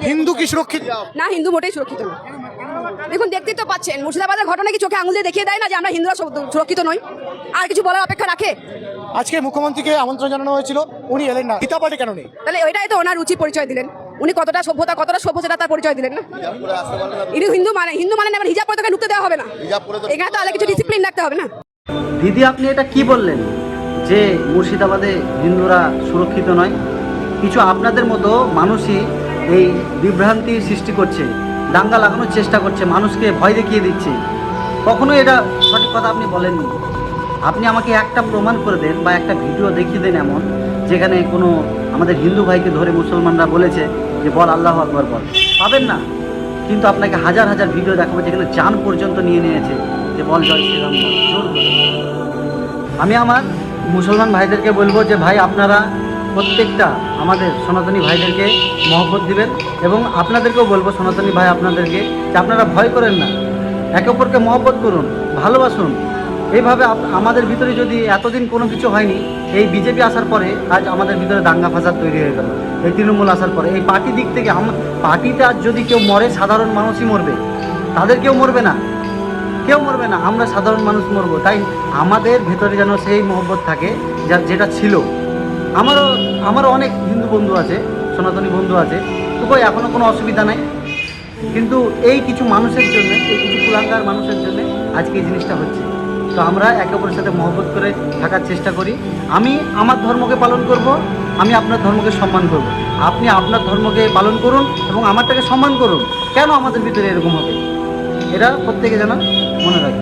হিন্দু কি সুরক্ষিত? না, হিন্দু মোটেই সুরক্ষিত না। দেখুন, দেখতেই তো পাচ্ছেন মুর্শিদাবাদের ঘটনা কি চোখে আঙুল দিয়ে দেখিয়ে দেয় না যে আমরা হিন্দুরা সুরক্ষিত নই? আর কিছু বলার অপেক্ষা রাখে? আজকে মুখ্যমন্ত্রীকে আমন্ত্রণ জানানো হয়েছিল, উনি এলেন না, গীতা পার্টি কেন নেই? তাহলে ওইটাই তো ওনার রুচির পরিচয় দিলেন। উনি কতটা সভ্য সেটা তার পরিচয় দিলেন না। ইনি হিন্দু মানে না, হিজাব পরে তোকে ঢুকতে দেওয়া হবে না। এখানে তো আলাদা কিছু ডিসিপ্লিন রাখতে হবে না? দিদি, আপনি এটা কি বললেন যে মুর্শিদাবাদে হিন্দুরা সুরক্ষিত নয়? কিছু আপনাদের মতো মানুষই এই বিভ্রান্তির সৃষ্টি করছে, দাঙ্গা লাগানোর চেষ্টা করছে, মানুষকে ভয় দেখিয়ে দিচ্ছে। কখনো এটা সঠিক কথা আপনি বলেননি। আপনি আমাকে একটা প্রমাণ করে দেন বা একটা ভিডিও দেখিয়ে দেন এমন, যেখানে কোনো আমাদের হিন্দু ভাইকে ধরে মুসলমানরা বলেছে যে বল আল্লাহু আকবার বল। পাবেন না। কিন্তু আপনাকে হাজার হাজার ভিডিও দেখাবো যেখানে জান পর্যন্ত নিয়ে নিয়েছে যে বল জয় শ্রীরাম বল, জোর করে। আমি আমার মুসলমান ভাইদেরকে বলবো যে ভাই, আপনারা প্রত্যেকটা আমাদের সনাতনী ভাইদেরকে মহব্বত দিবেন, এবং আপনাদেরকেও বলবো সনাতনী ভাই আপনাদেরকে যে আপনারা ভয় করেন না, একে অপরকে মহব্বত করুন, ভালোবাসুন। এইভাবে আমাদের ভিতরে যদি এতদিন কোনো কিছু হয়নি, এই বিজেপি আসার পরে আজ আমাদের ভিতরে দাঙ্গা ফাসাদ তৈরি হয়ে গেল। এই তৃণমূল আসার পরে এই পার্টি দিক থেকে পার্টিতে আজ যদি কেউ মরে, সাধারণ মানুষই মরবে, তাদের কেউ মরবে না, কেউ মরবে না, আমরা সাধারণ মানুষ মরবো। তাই আমাদের ভেতরে যেন সেই মহব্বত থাকে যেটা ছিল। আমারও অনেক হিন্দু বন্ধু আছে, সনাতনী বন্ধু আছে, তবু এখনও কোনো অসুবিধা নাই। কিন্তু এই কিছু মানুষের জন্য, এই কিছু কুলাঙ্গার মানুষের জন্য আজকে এই জিনিসটা হচ্ছে। তো আমরা একে অপরের সাথে মহব্বত করে থাকার চেষ্টা করি। আমি আমার ধর্মকে পালন করব, আমি আপনার ধর্মকে সম্মান করব। আপনি আপনার ধর্মকে পালন করুন এবং আমারটাকে সম্মান করুন। কেন আমাদের ভিতরে এরকম হবে? এটা প্রত্যেকে যেন মনে রাখবে।